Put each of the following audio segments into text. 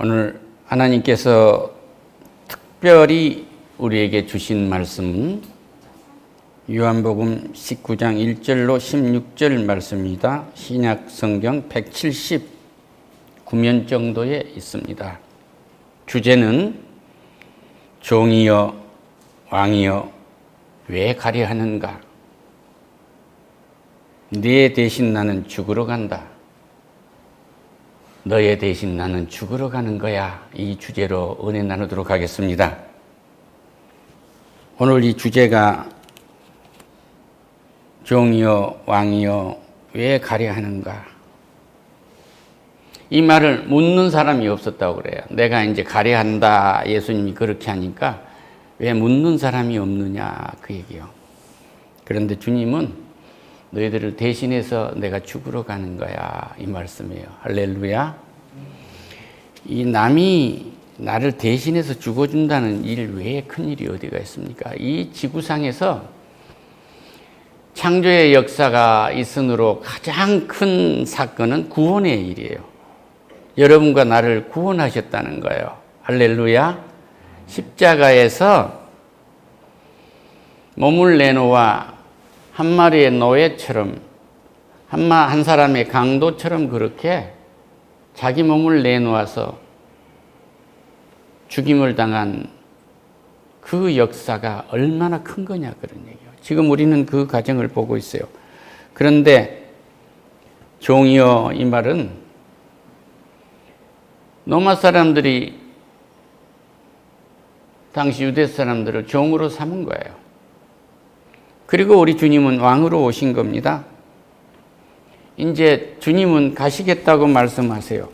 오늘 하나님께서 특별히 우리에게 주신 말씀은 요한복음 19장 1절로 16절 말씀입니다. 신약 성경 179면 정도에 있습니다. 주제는 종이여 왕이여 왜 가려 하는가? 네 대신 나는 죽으러 간다. 너의 대신 나는 죽으러 가는 거야. 이 주제로 은혜 나누도록 하겠습니다. 오늘 이 주제가 종이여 왕이여 왜 가려 하는가? 이 말을 묻는 사람이 없었다고 그래요. 내가 이제 가려 한다. 예수님이 그렇게 하니까 왜 묻는 사람이 없느냐 그 얘기요. 그런데 주님은 너희들을 대신해서 내가 죽으러 가는 거야 이 말씀이에요. 할렐루야. 이 남이 나를 대신해서 죽어준다는 일 외에 큰일이 어디가 있습니까? 이 지구상에서 창조의 역사가 있으므로 가장 큰 사건은 구원의 일이에요. 여러분과 나를 구원하셨다는 거예요. 할렐루야. 십자가에서 몸을 내놓아 한 마리의 노예처럼 한 사람의 강도처럼 그렇게 자기 몸을 내놓아서 죽임을 당한 그 역사가 얼마나 큰 거냐 그런 얘기예요. 지금 우리는 그 과정을 보고 있어요. 그런데 종이여 이 말은 로마 사람들이 당시 유대 사람들을 종으로 삼은 거예요. 그리고 우리 주님은 왕으로 오신 겁니다. 이제 주님은 가시겠다고 말씀하세요.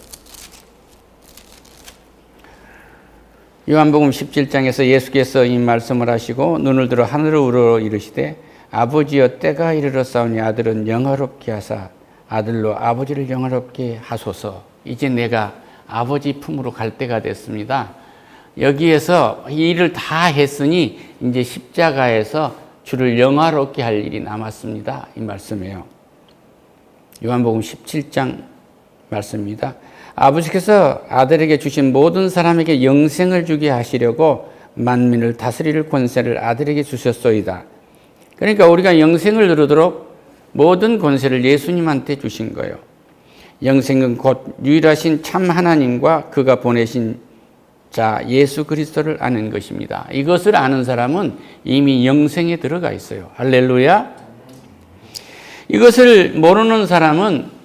요한복음 17장에서 예수께서 이 말씀을 하시고 눈을 들어 하늘을 우러러 이르시되 아버지여 때가 이르렀사오니 아들은 영화롭게 하사 아들로 아버지를 영화롭게 하소서. 이제 내가 아버지 품으로 갈 때가 됐습니다. 여기에서 이 일을 다 했으니 이제 십자가에서 주를 영화롭게 할 일이 남았습니다. 이 말씀이에요. 요한복음 17장 말씀입니다. 아버지께서 아들에게 주신 모든 사람에게 영생을 주게 하시려고 만민을 다스릴 권세를 아들에게 주셨소이다. 그러니까 우리가 영생을 누리도록 모든 권세를 예수님한테 주신 거예요. 영생은 곧 유일하신 참 하나님과 그가 보내신 자 예수 그리스도를 아는 것입니다. 이것을 아는 사람은 이미 영생에 들어가 있어요. 할렐루야. 이것을 모르는 사람은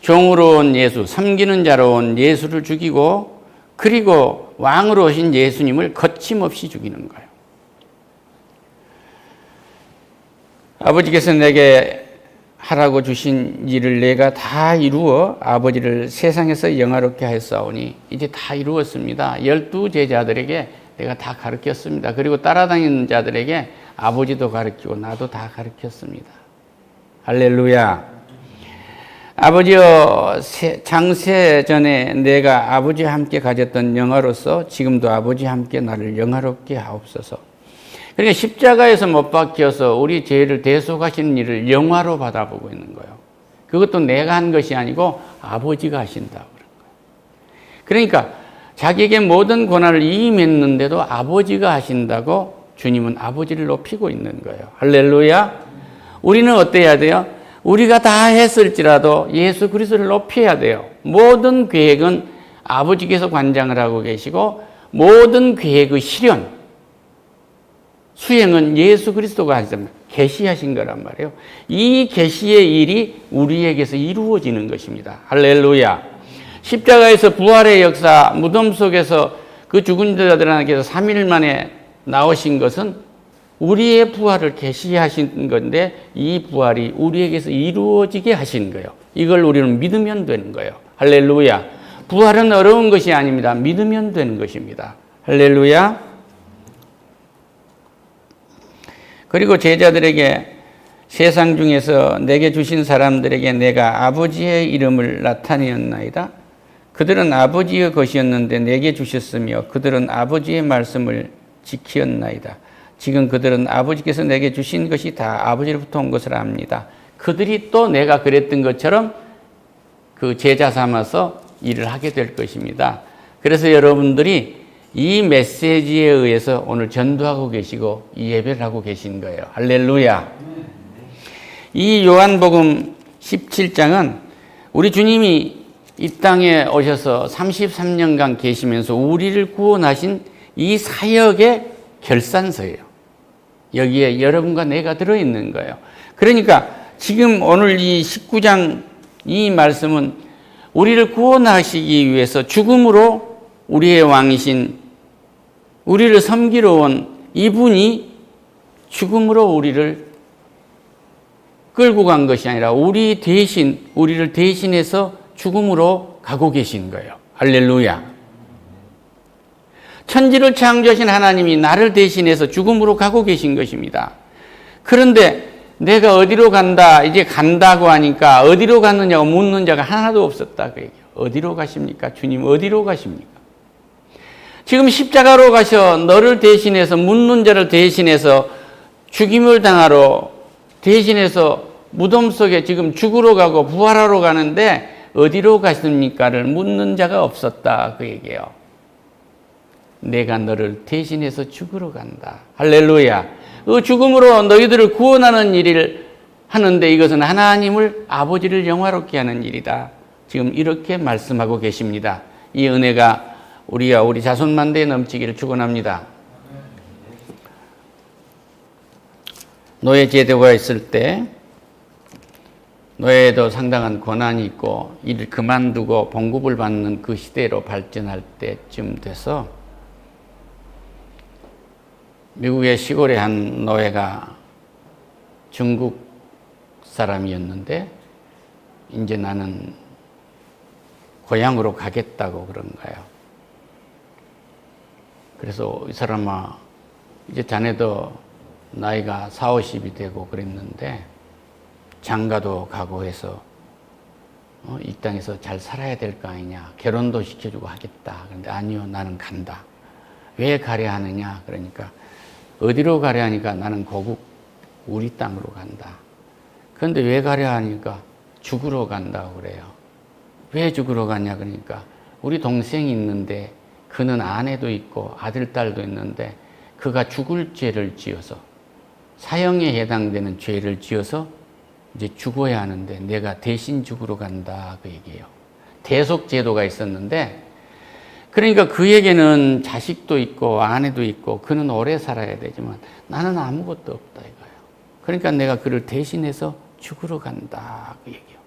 종으로 온 예수, 섬기는 자로 온 예수를 죽이고 그리고 왕으로 오신 예수님을 거침없이 죽이는 거예요. 아버지께서 내게 하라고 주신 일을 내가 다 이루어 아버지를 세상에서 영화롭게 하였사오니 이제 다 이루었습니다. 12 제자들에게 내가 다 가르쳤습니다. 그리고 따라다니는 자들에게 아버지도 가르치고 나도 다 가르쳤습니다. 할렐루야. 아버지여 창세 전에 내가 아버지와 함께 가졌던 영화로서 지금도 아버지와 함께 나를 영화롭게 하옵소서. 그러니까 십자가에서 못 박혀서 우리 죄를 대속하시는 일을 영화로 받아보고 있는 거예요. 그것도 내가 한 것이 아니고 아버지가 하신다고 그런 거예요. 그러니까 자기에게 모든 권한을 이임했는데도 아버지가 하신다고 주님은 아버지를 높이고 있는 거예요. 할렐루야. 우리는 어때야 돼요? 우리가 다 했을지라도 예수 그리스도를 높여야 돼요. 모든 계획은 아버지께서 관장을 하고 계시고 모든 계획의 실현 수행은 예수 그리스도가 하셨습니다. 계시하신 거란 말이에요. 이 계시의 일이 우리에게서 이루어지는 것입니다. 할렐루야. 십자가에서 부활의 역사, 무덤 속에서 그 죽은 자들에게서 3일 만에 나오신 것은 우리의 부활을 계시하신 건데 이 부활이 우리에게서 이루어지게 하신 거예요. 이걸 우리는 믿으면 되는 거예요. 할렐루야. 부활은 어려운 것이 아닙니다. 믿으면 되는 것입니다. 할렐루야. 그리고 제자들에게 세상 중에서 내게 주신 사람들에게 내가 아버지의 이름을 나타내었나이다. 그들은 아버지의 것이었는데 내게 주셨으며 그들은 아버지의 말씀을 지키었나이다. 지금 그들은 아버지께서 내게 주신 것이 다 아버지로부터 온 것을 압니다. 그들이 또 내가 그랬던 것처럼 그 제자 삼아서 일을 하게 될 것입니다. 그래서 여러분들이 이 메시지에 의해서 오늘 전도하고 계시고 이 예배를 하고 계신 거예요. 할렐루야. 이 요한복음 17장은 우리 주님이 이 땅에 오셔서 33년간 계시면서 우리를 구원하신 이 사역의 결산서예요. 여기에 여러분과 내가 들어있는 거예요. 그러니까 지금 오늘 이 19장 이 말씀은 우리를 구원하시기 위해서 죽음으로 우리의 왕이신 우리를 섬기러 온 이분이 죽음으로 우리를 끌고 간 것이 아니라 우리를 대신해서 죽음으로 가고 계신 거예요. 할렐루야. 천지를 창조하신 하나님이 나를 대신해서 죽음으로 가고 계신 것입니다. 그런데 내가 어디로 간다, 이제 간다고 하니까 어디로 갔느냐고 묻는 자가 하나도 없었다. 그 얘기예요. 어디로 가십니까? 주님 어디로 가십니까? 지금 십자가로 가셔 너를 대신해서 묻는 자를 대신해서 죽임을 당하러 대신해서 무덤 속에 지금 죽으러 가고 부활하러 가는데 어디로 가십니까를 묻는 자가 없었다. 그 얘기예요. 내가 너를 대신해서 죽으러 간다. 할렐루야. 그 죽음으로 너희들을 구원하는 일을 하는데 이것은 하나님을 아버지를 영화롭게 하는 일이다. 지금 이렇게 말씀하고 계십니다. 이 은혜가 우리와 우리 자손만대에 넘치기를 축원합니다. 노예 제도가 있을 때 노예도 상당한 권한이 있고 일을 그만두고 봉급을 받는 그 시대로 발전할 때쯤 돼서 미국의 시골의 한 노예가 중국 사람이었는데 이제 나는 고향으로 가겠다고 그런 거예요. 그래서 이 사람아 이제 자네도 나이가 40, 50이 되고 그랬는데 장가도 가고 해서 이 땅에서 잘 살아야 될 거 아니냐. 결혼도 시켜주고 하겠다. 그런데 아니요, 나는 간다. 왜 가려 하느냐. 그러니까 어디로 가려 하니까 나는 고국 우리 땅으로 간다. 그런데 왜 가려 하니까 죽으러 간다고 그래요. 왜 죽으러 가냐 그러니까 우리 동생이 있는데 그는 아내도 있고 아들, 딸도 있는데 그가 죽을 죄를 지어서 사형에 해당되는 죄를 지어서 이제 죽어야 하는데 내가 대신 죽으러 간다 그 얘기예요. 대속제도가 있었는데 그러니까 그에게는 자식도 있고 아내도 있고 그는 오래 살아야 되지만 나는 아무것도 없다 이거예요. 그러니까 내가 그를 대신해서 죽으러 간다 그 얘기예요.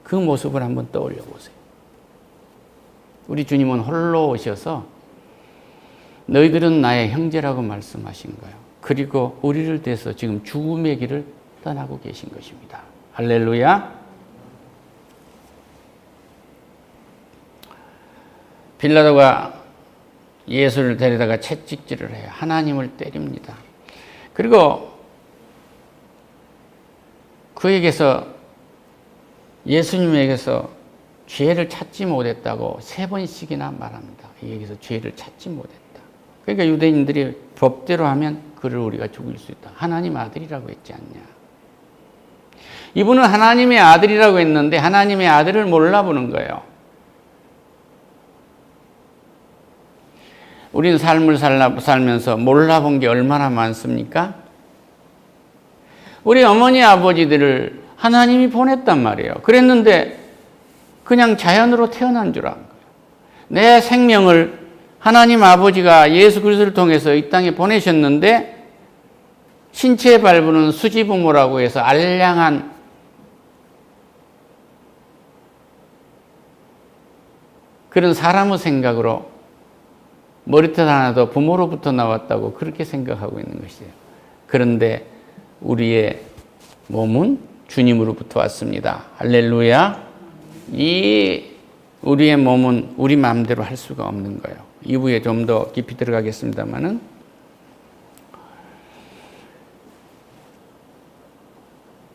그 모습을 한번 떠올려 보세요. 우리 주님은 홀로 오셔서 너희들은 나의 형제라고 말씀하신 거예요. 그리고 우리를 대해서 지금 죽음의 길을 떠나고 계신 것입니다. 할렐루야. 빌라도가 예수를 데려다가 채찍질을 해요. 하나님을 때립니다. 그리고 예수님에게서 죄를 찾지 못했다고 3번씩이나 말합니다. 여기서 죄를 찾지 못했다. 그러니까 유대인들이 법대로 하면 그를 우리가 죽일 수 있다. 하나님 아들이라고 했지 않냐. 이분은 하나님의 아들이라고 했는데 하나님의 아들을 몰라보는 거예요. 우리는 삶을 살면서 몰라본 게 얼마나 많습니까? 우리 어머니 아버지들을 하나님이 보냈단 말이에요. 그랬는데 그냥 자연으로 태어난 줄 안 거예요. 내 생명을 하나님 아버지가 예수 그리스도를 통해서 이 땅에 보내셨는데 신체에 밟는 수지부모라고 해서 알량한 그런 사람의 생각으로 머리털 하나도 부모로부터 나왔다고 그렇게 생각하고 있는 것이에요. 그런데 우리의 몸은 주님으로부터 왔습니다. 할렐루야. 우리의 몸은 우리 마음대로 할 수가 없는 거예요. 이후에 좀 더 깊이 들어가겠습니다만은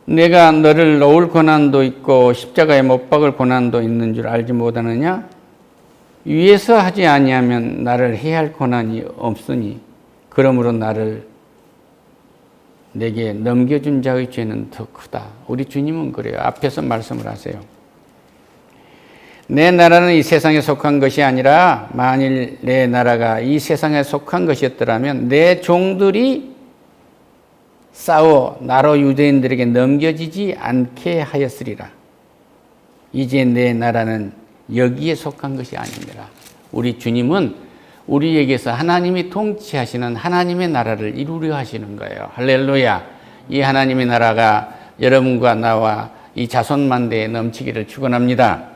내가 너를 놓을 고난도 있고 십자가에 못 박을 고난도 있는 줄 알지 못하느냐? 위에서 하지 아니하면 나를 해할 고난이 없으니 그러므로 내게 넘겨준 자의 죄는 더 크다. 우리 주님은 그래요. 앞에서 말씀을 하세요. 내 나라는 이 세상에 속한 것이 아니라 만일 내 나라가 이 세상에 속한 것이었더라면 내 종들이 싸워 나로 유대인들에게 넘겨지지 않게 하였으리라. 이제 내 나라는 여기에 속한 것이 아닙니다. 우리 주님은 우리에게서 하나님이 통치하시는 하나님의 나라를 이루려 하시는 거예요. 할렐루야. 이 하나님의 나라가 여러분과 나와 이 자손만대에 넘치기를 축원합니다.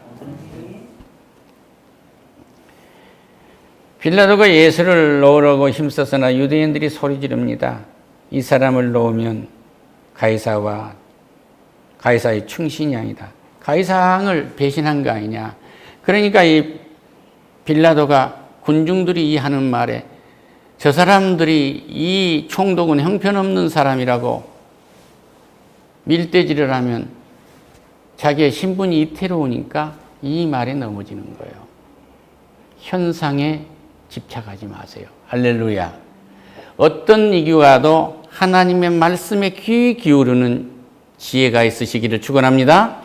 빌라도가 예수를 놓으려고 힘썼으나 유대인들이 소리 지릅니다. 이 사람을 놓으면 가이사의 충신이 아니다. 가이사왕을 배신한 거 아니냐. 그러니까 이 빌라도가 군중들이 이 하는 말에 저 사람들이 이 총독은 형편없는 사람이라고 밀대질을 하면 자기의 신분이 이태로우니까 이 말에 넘어지는 거예요. 현상에 집착하지 마세요. 할렐루야. 어떤 이유와도 하나님의 말씀에 귀 기울이는 지혜가 있으시기를 축원합니다.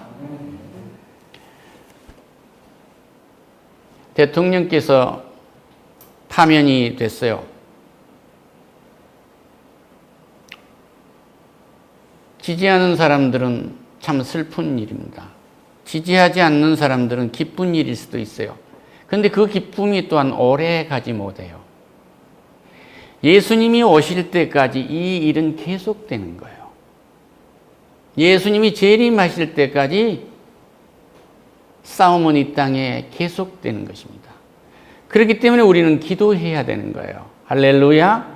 대통령께서 파면이 됐어요. 지지하는 사람들은 참 슬픈 일입니다. 지지하지 않는 사람들은 기쁜 일일 수도 있어요. 그런데 그 기쁨이 또한 오래 가지 못해요. 예수님이 오실 때까지 이 일은 계속되는 거예요. 예수님이 재림하실 때까지 싸움은 이 땅에 계속되는 것입니다. 그렇기 때문에 우리는 기도해야 되는 거예요. 할렐루야.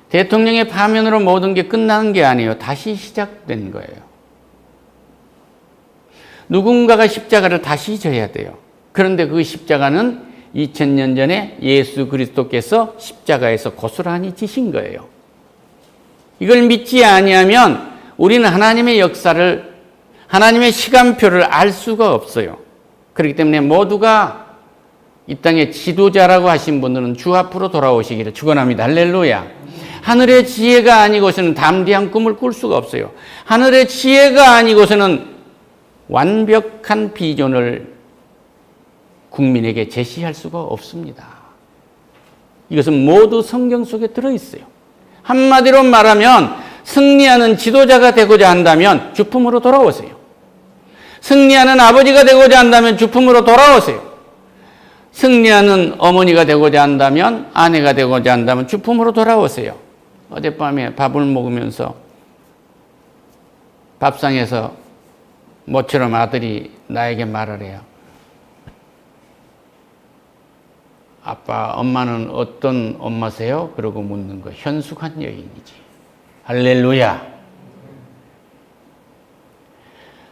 대통령의 파면으로 모든 게 끝나는 게 아니에요. 다시 시작된 거예요. 누군가가 십자가를 다시 져야 돼요. 그런데 그 십자가는 2000년 전에 예수 그리스도께서 십자가에서 고스란히 지신 거예요. 이걸 믿지 아니하면 우리는 하나님의 역사를, 하나님의 시간표를 알 수가 없어요. 그렇기 때문에 모두가 이 땅의 지도자라고 하신 분들은 주 앞으로 돌아오시기를 축원합니다. 할렐루야. 하늘의 지혜가 아니고서는 담대한 꿈을 꿀 수가 없어요. 하늘의 지혜가 아니고서는 완벽한 비전을 국민에게 제시할 수가 없습니다. 이것은 모두 성경 속에 들어있어요. 한마디로 말하면 승리하는 지도자가 되고자 한다면 주품으로 돌아오세요. 승리하는 아버지가 되고자 한다면 주품으로 돌아오세요. 승리하는 어머니가 되고자 한다면, 아내가 되고자 한다면 주품으로 돌아오세요. 어젯밤에 밥을 먹으면서 밥상에서 모처럼 아들이 나에게 말을 해요. 아빠, 엄마는 어떤 엄마세요? 그러고 묻는 거. 현숙한 여인이지. 할렐루야.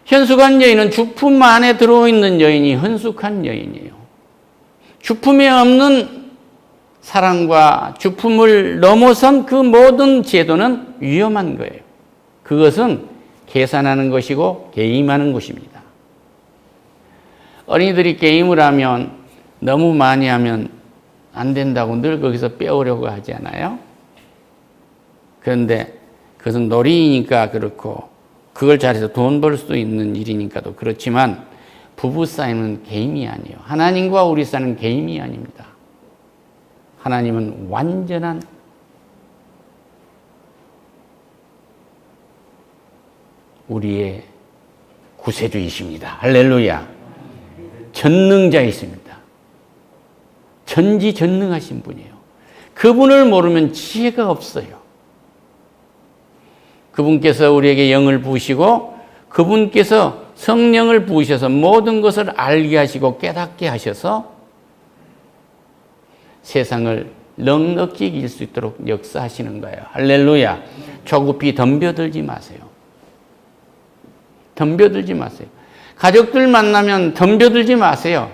현숙한 여인은 주품 안에 들어있는 여인이 현숙한 여인이에요. 주품에 없는 사랑과 주품을 넘어선 그 모든 제도는 위험한 거예요. 그것은 계산하는 것이고 게임하는 것입니다. 어린이들이 게임을 하면 너무 많이 하면 안 된다고 늘 거기서 빼오려고 하지 않아요? 그런데 그것은 놀이니까 그렇고 그걸 잘해서 돈 벌 수 있는 일이니까도 그렇지만 부부 사이는 게임이 아니에요. 하나님과 우리 사이는 게임이 아닙니다. 하나님은 완전한 우리의 구세주이십니다. 할렐루야. 전능자이십니다. 전지전능하신 분이에요. 그분을 모르면 지혜가 없어요. 그분께서 우리에게 영을 부으시고 그분께서 성령을 부으셔서 모든 것을 알게 하시고 깨닫게 하셔서 세상을 넉넉히 이길 수 있도록 역사하시는 거예요. 할렐루야. 조급히 덤벼들지 마세요. 덤벼들지 마세요. 가족들 만나면 덤벼들지 마세요.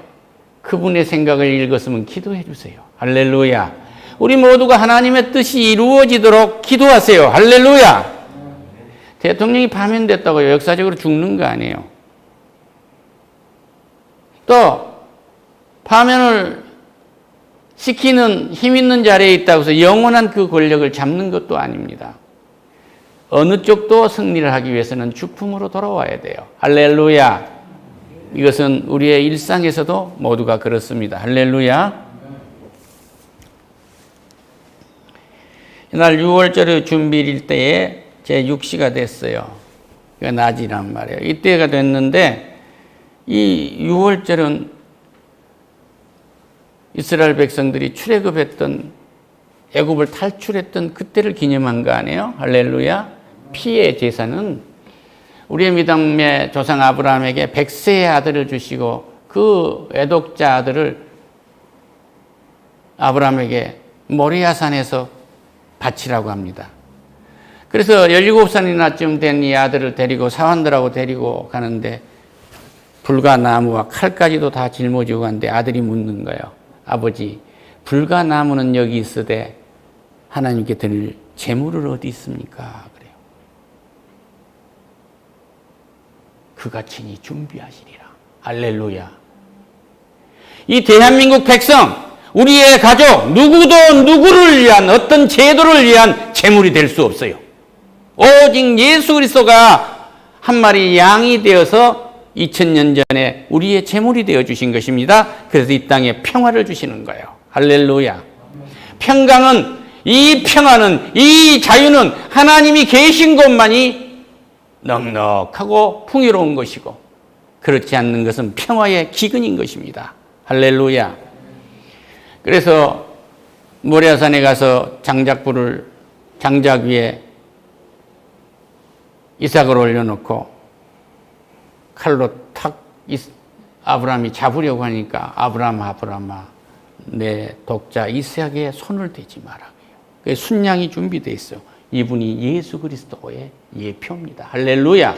그분의 생각을 읽었으면 기도해 주세요. 할렐루야. 우리 모두가 하나님의 뜻이 이루어지도록 기도하세요. 할렐루야. 대통령이 파면됐다고 역사적으로 죽는 거 아니에요. 또 파면을 시키는 힘 있는 자리에 있다고 해서 영원한 그 권력을 잡는 것도 아닙니다. 어느 쪽도 승리를 하기 위해서는 주품으로 돌아와야 돼요. 할렐루야. 이것은 우리의 일상에서도 모두가 그렇습니다. 할렐루야. 이날 6월절 준비일 때에 제 6시가 됐어요. 그러니까 낮이란 말이에요. 이때가 됐는데 이 6월절은 이스라엘 백성들이 출애굽했던 애굽을 탈출했던 그때를 기념한 거 아니에요? 할렐루야. 피의 제사는 우리의 믿음의 조상 아브라함에게 100세의 아들을 주시고 그 애독자 아들을 아브라함에게 모리아산에서 바치라고 합니다. 그래서 17살이나쯤 된 이 아들을 데리고 사환들하고 데리고 가는데 불과 나무와 칼까지도 다 짊어지고 가는데 아들이 묻는 거예요. 아버지, 불과 나무는 여기 있으되 하나님께 드릴 재물을 어디 있습니까? 그래요. 그가 친히 준비하시리라. 할렐루야. 이 대한민국 백성, 우리의 가족, 누구도 누구를 위한 어떤 제도를 위한 재물이 될 수 없어요. 오직 예수 그리스도가 한 마리 양이 되어서 2000년 전에 우리의 재물이 되어 주신 것입니다. 그래서 이 땅에 평화를 주시는 거예요. 할렐루야. 이 평화는, 이 자유는 하나님이 계신 곳만이 넉넉하고 풍요로운 것이고 그렇지 않는 것은 평화의 기근인 것입니다. 할렐루야. 그래서 모리아산에 가서 장작 위에 이삭을 올려놓고 칼로 탁 아브라함이 잡으려고 하니까 아브라함아 내 독자 이삭의 손을 대지 마라. 순양이 준비되어 있어요. 이분이 예수 그리스도의 예표입니다. 할렐루야.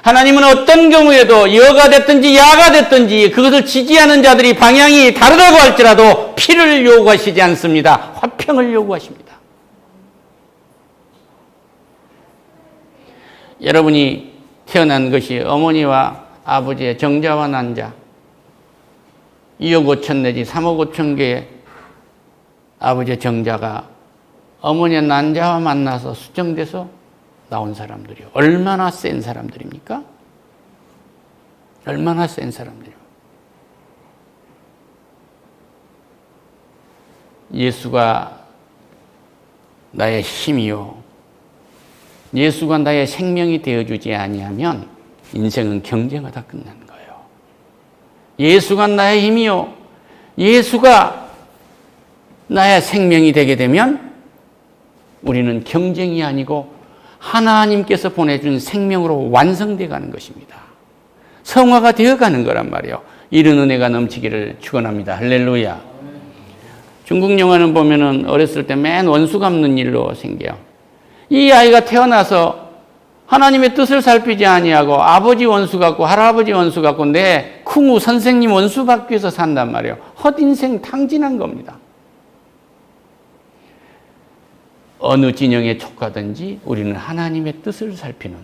하나님은 어떤 경우에도 여가 됐든지 야가 됐든지 그것을 지지하는 자들이 방향이 다르다고 할지라도 피를 요구하시지 않습니다. 화평을 요구하십니다. 여러분이 태어난 것이 어머니와 아버지의 정자와 난자 2억 5천 내지 3억 5천 개의 아버지의 정자가 어머니의 난자와 만나서 수정돼서 나온 사람들이요. 얼마나 센 사람들입니까? 얼마나 센 사람들이요. 예수가 나의 힘이요. 예수가 나의 생명이 되어주지 아니하면 인생은 경쟁하다 끝나는 거예요. 예수가 나의 힘이요. 예수가 나의 생명이 되게 되면 우리는 경쟁이 아니고 하나님께서 보내준 생명으로 완성되어 가는 것입니다. 성화가 되어가는 거란 말이에요. 이런 은혜가 넘치기를 축원합니다. 할렐루야. 중국 영화는 보면은 어렸을 때 맨 원수 갚는 일로 생겨요. 이 아이가 태어나서 하나님의 뜻을 살피지 아니하고 아버지 원수 갖고 할아버지 원수 갖고 내 쿵우 선생님 원수 받기 위해서 산단 말이에요. 헛인생 탕진한 겁니다. 어느 진영에 촉하든지 우리는 하나님의 뜻을 살피는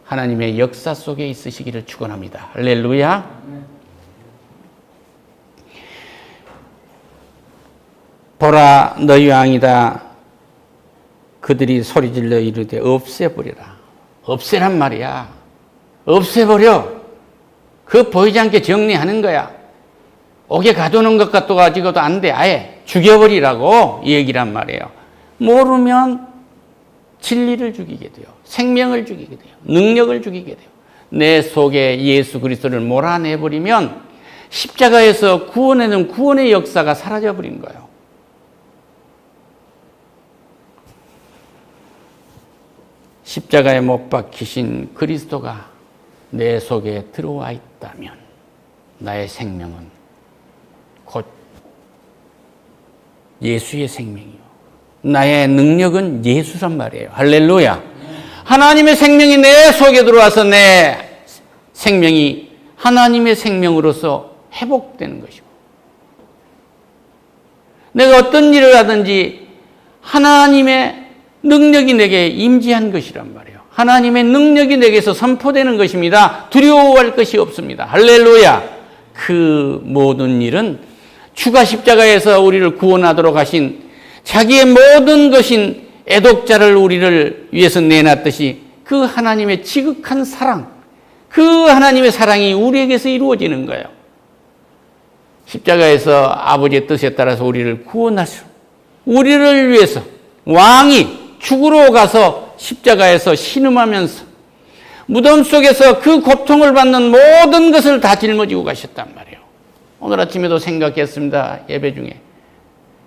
하나님의 역사 속에 있으시기를 축원합니다. 할렐루야. 보라 너희 왕이다. 그들이 소리질러 이르되 없애버리라. 없애란 말이야. 없애버려. 그 보이지 않게 정리하는 거야. 옥에 가두는 것 같도 가지고도 안 돼. 아예 죽여버리라고 이 얘기란 말이에요. 모르면 진리를 죽이게 돼요. 생명을 죽이게 돼요. 능력을 죽이게 돼요. 내 속에 예수 그리스도를 몰아내버리면 십자가에서 구원에는 구원의 역사가 사라져버린 거예요. 십자가에 못 박히신 그리스도가 내 속에 들어와 있다면 나의 생명은 곧 예수의 생명이요. 나의 능력은 예수란 말이에요. 할렐루야. 하나님의 생명이 내 속에 들어와서 내 생명이 하나님의 생명으로서 회복되는 것이고 내가 어떤 일을 하든지 하나님의 능력이 내게 임재한 것이란 말이에요. 하나님의 능력이 내게서 선포되는 것입니다. 두려워할 것이 없습니다. 할렐루야. 그 모든 일은 주가 십자가에서 우리를 구원하도록 하신 자기의 모든 것인 애독자를 우리를 위해서 내놨듯이 그 하나님의 지극한 사랑, 그 하나님의 사랑이 우리에게서 이루어지는 거예요. 십자가에서 아버지의 뜻에 따라서 우리를 구원하시고 우리를 위해서 왕이 죽으러 가서 십자가에서 신음하면서 무덤 속에서 그 고통을 받는 모든 것을 다 짊어지고 가셨단 말이에요. 오늘 아침에도 생각했습니다. 예배 중에.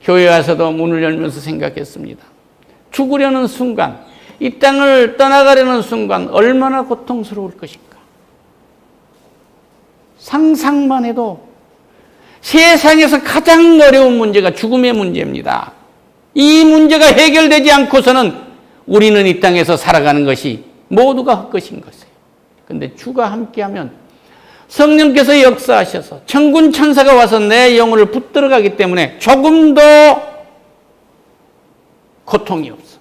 교회 와서도 문을 열면서 생각했습니다. 죽으려는 순간, 이 땅을 떠나가려는 순간 얼마나 고통스러울 것인가. 상상만 해도 세상에서 가장 어려운 문제가 죽음의 문제입니다. 이 문제가 해결되지 않고서는 우리는 이 땅에서 살아가는 것이 모두가 헛것인 것이에요. 그런데 주가 함께하면 성령께서 역사하셔서 천군 천사가 와서 내 영혼을 붙들어가기 때문에 조금도 고통이 없어.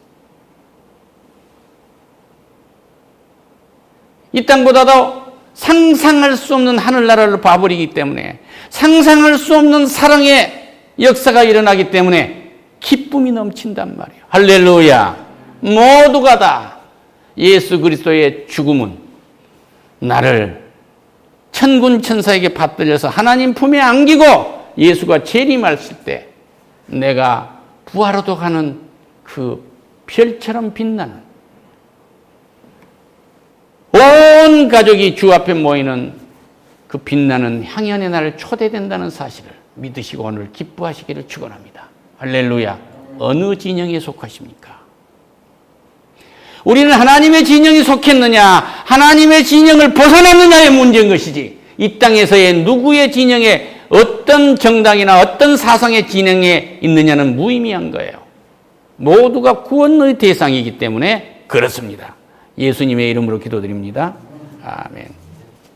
이 땅보다도 상상할 수 없는 하늘나라를 봐버리기 때문에 상상할 수 없는 사랑의 역사가 일어나기 때문에 기쁨이 넘친단 말이에요. 할렐루야. 모두가 다 예수 그리스도의 죽음은 나를 천군 천사에게 받들려서 하나님 품에 안기고 예수가 재림하실 때 내가 부활하러 가는 그 별처럼 빛나는 온 가족이 주 앞에 모이는 그 빛나는 향연의 날을 초대된다는 사실을 믿으시고 오늘 기뻐하시기를 축원합니다. 할렐루야. 어느 진영에 속하십니까? 우리는 하나님의 진영에 속했느냐, 하나님의 진영을 벗어났느냐의 문제인 것이지 이 땅에서의 누구의 진영에 어떤 정당이나 어떤 사상의 진영에 있느냐는 무의미한 거예요. 모두가 구원의 대상이기 때문에 그렇습니다. 예수님의 이름으로 기도드립니다. 아멘.